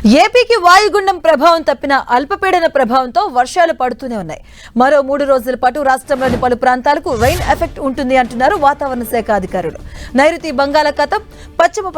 ఏపీకి వాయుగుండం ప్రభావం తప్పిన అల్పపీడన ప్రభావంతో వర్షాలు పడుతూనే ఉన్నాయి. మరో 3 రోజుల పాటు రాష్ట్రంలోని పలు ప్రాంతాలకు రెయిన్ ఎఫెక్ట్ ఉంటుంది అంటున్నారు వాతావరణ శాఖ అధికారులు. నైరుతి బంగాళాఖాతం, పశ్చిమ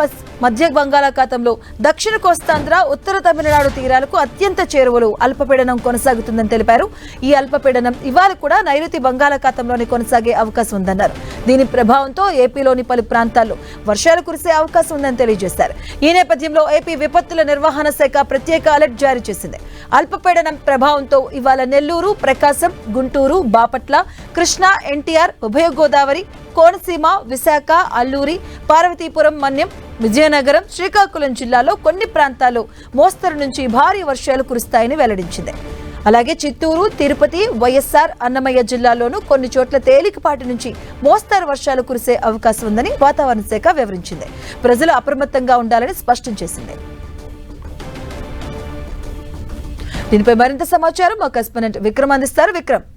మధ్య బంగాళాఖాతంలో దక్షిణ కోస్తాంధ్ర, ఉత్తర తమిళనాడు తీరాలకు అత్యంత చేరువలో అల్పపీడనం కొనసాగుతుందని తెలిపారు. ఈ అల్పపీడనం ఇవాళ కూడా నైరుతి బంగాళాఖాతంలోనే కొనసాగే అవకాశం ఉందన్నారు. దీని ప్రభావంతో ఏపీలోని పలు ప్రాంతాల్లో వర్షాలు కురిసే అవకాశం ఉందని తెలియజేశారు. ఈ నేపథ్యంలో ఏపీ విపత్తుల నిర్వహణ శాఖ ప్రత్యేక అలర్ట్ జారీ చేసింది. అల్పపీడనం ప్రభావంతో ఇవాళ నెల్లూరు, ప్రకాశం, గుంటూరు, బాపట్ల, కృష్ణా, ఎన్టీఆర్, ఉభయ గోదావరి, కోనసీమ, విశాఖ, అల్లూరి, పార్వతీపురం, మన్యం, విజయనగరం, శ్రీకాకుళం జిల్లాలో కొన్ని ప్రాంతాల్లో మోస్తరు నుంచి భారీ వర్షాలు కురుస్తాయని వెల్లడించింది. అలాగే చిత్తూరు, తిరుపతి, వైఎస్ఆర్, అన్నమయ్య జిల్లాల్లోనూ కొన్ని చోట్ల తేలికపాటి నుంచి మోస్తరు వర్షాలు కురిసే అవకాశం ఉందని వాతావరణ శాఖ వివరించింది. ప్రజలు అప్రమత్తంగా ఉండాలని స్పష్టం చేసింది. దీనిపై మరింత సమాచారం మా కరెస్పాండెంట్ విక్రమ్ అందిస్తారు. విక్రమ్,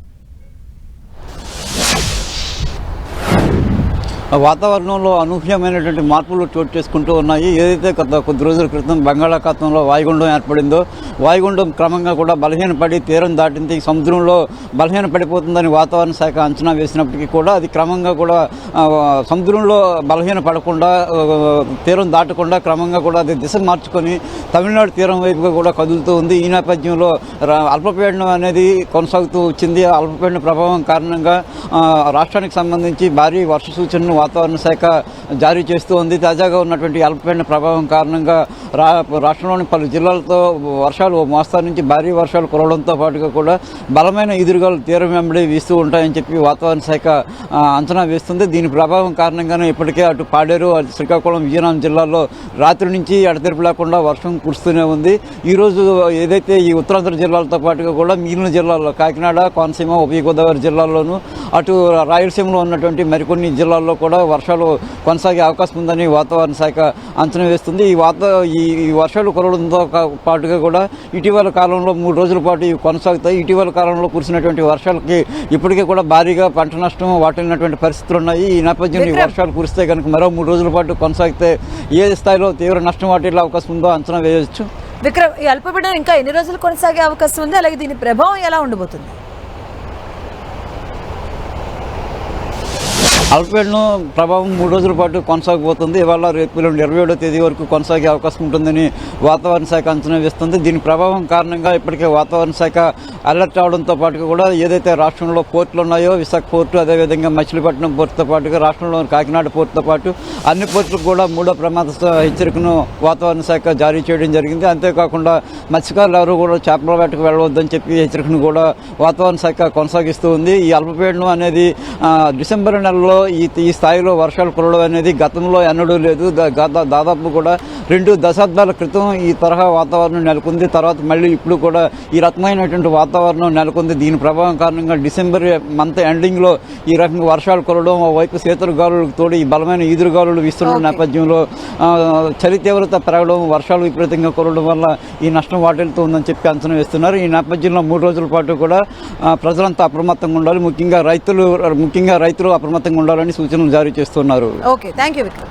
వాతావరణంలో అనూహ్యమైనటువంటి మార్పులు చోటు చేసుకుంటూ ఉన్నాయి. ఏదైతే కొద్ది రోజుల క్రితం బంగాళాఖాతంలో వాయుగుండం ఏర్పడిందో, వాయుగుండం క్రమంగా కూడా బలహీనపడి తీరం దాటింది, సముద్రంలో బలహీనపడిపోతుందని వాతావరణ శాఖ అంచనా వేసినప్పటికీ కూడా అది క్రమంగా కూడా సముద్రంలో బలహీనపడకుండా, తీరం దాటకుండా క్రమంగా కూడా అది దిశ మార్చుకొని తమిళనాడు తీరం వైపుగా కూడా కదులుతూ ఉంది. ఈ నేపథ్యంలో అల్పపీడనం అనేది కొనసాగుతూ వచ్చింది. అల్పపీడన ప్రభావం కారణంగా రాష్ట్రానికి సంబంధించి భారీ వర్ష సూచనను వాతావరణ శాఖ జారీ చేస్తూ ఉంది. తాజాగా ఉన్నటువంటి అల్పపీడన ప్రభావం కారణంగా రాష్ట్రంలోని పలు జిల్లాలతో వర్షాలు మోస్తరు నుంచి భారీ వర్షాలు కురవడంతో పాటుగా కూడా బలమైన ఎదురుగాలు తీరం వెంబడి వీస్తూ ఉంటాయని చెప్పి వాతావరణ శాఖ అంచనా వేస్తుంది. దీని ప్రభావం కారణంగానే ఇప్పటికే అటు పాడేరు, శ్రీకాకుళం, విజయనగరం జిల్లాల్లో రాత్రి నుంచి ఎడతెరిపి లేకుండా వర్షం కురుస్తూనే ఉంది. ఈరోజు ఏదైతే ఈ ఉత్తరాంధ్ర జిల్లాలతో పాటుగా కూడా మిగిలిన జిల్లాల్లో కాకినాడ, కోనసీమ, ఉభయ గోదావరి జిల్లాల్లోనూ, అటు రాయలసీమలో ఉన్నటువంటి మరికొన్ని జిల్లాల్లో కూడా వర్షాలు కొనసాగే అవకాశం ఉందని వాతావరణ శాఖ అంచనా వేస్తుంది. ఈ వర్షాలు కురవడంతో పాటుగా కూడా ఇటీవల కాలంలో 3 రోజుల పాటు ఇవి కొనసాగుతాయి. ఇటీవల కాలంలో కురిసినటువంటి వర్షాలకి ఇప్పటికే కూడా భారీగా పంట నష్టం వాటిల్లినటువంటి పరిస్థితులు ఉన్నాయి. ఈ నేపథ్యంలో ఈ వర్షాలు కురిస్తే కనుక మరో 3 రోజుల పాటు కొనసాగితే ఏ స్థాయిలో తీవ్ర నష్టం వాటిల్లే అవకాశం ఉందో అంచనా వేయవచ్చు. విక్రమ్, ఈ అల్పపీడనం ఇంకా ఎన్ని రోజులు కొనసాగే అవకాశం ఉంది? అలాగే దీని ప్రభావం ఎలా ఉండబోతుంది? అల్పపీడనం ప్రభావం 3 రోజుల పాటు కొనసాగబోతుంది. ఇవాళ రేపు 27వ తేదీ వరకు కొనసాగే అవకాశం ఉంటుందని వాతావరణ శాఖ అంచనా వేస్తుంది. దీని ప్రభావం కారణంగా ఇప్పటికే వాతావరణ శాఖ అలర్ట్ అవడంతో పాటుగా కూడా ఏదైతే రాష్ట్రంలో పోర్టులు ఉన్నాయో, విశాఖ పోర్టు, అదేవిధంగా మచిలీపట్నం పోర్టుతో పాటుగా రాష్ట్రంలోని కాకినాడ పోర్టుతో పాటు అన్ని పోర్టులకు కూడా 3వ ప్రమాద హెచ్చరికను వాతావరణ శాఖ జారీ చేయడం జరిగింది. అంతేకాకుండా మత్స్యకారులు ఎవరు కూడా చేపల వేటకు వెళ్ళవద్దని చెప్పి హెచ్చరికను కూడా వాతావరణ శాఖ కొనసాగిస్తూ ఉంది. ఈ అల్పపీడనం అనేది డిసెంబర్ నెలలో ఈ స్థాయిలో వర్షాలు కురవడం అనేది గతంలో ఎన్నడూ లేదు. దాదాపు కూడా 2 దశాబ్దాల క్రితం ఈ తరహా వాతావరణం నెలకొంది. తర్వాత మళ్ళీ ఇప్పుడు కూడా ఈ రకమైనటువంటి వాతావరణం నెలకొంది. దీని ప్రభావం కారణంగా డిసెంబర్ మంత్ ఎండింగ్లో ఈ రకంగా వర్షాలు కురవడం, ఓవైపు శీతల గాలులకు తోడు ఈ బలమైన ఈదురుగాలులు వీస్తున్న నేపథ్యంలో చలి తీవ్రత పెరగడం, వర్షాలు విపరీతంగా కురవడం వల్ల ఈ నష్టం వాటిల్లుతూ ఉందని చెప్పి అంచనా వేస్తున్నారు. ఈ నేపథ్యంలో 3 రోజుల పాటు కూడా ప్రజలంతా అప్రమత్తంగా ఉండాలి. ముఖ్యంగా రైతులు అప్రమత్తంగా ఉండాలని సూచనలు జారీ చేస్తున్నారు. Okay, thank you Vikram.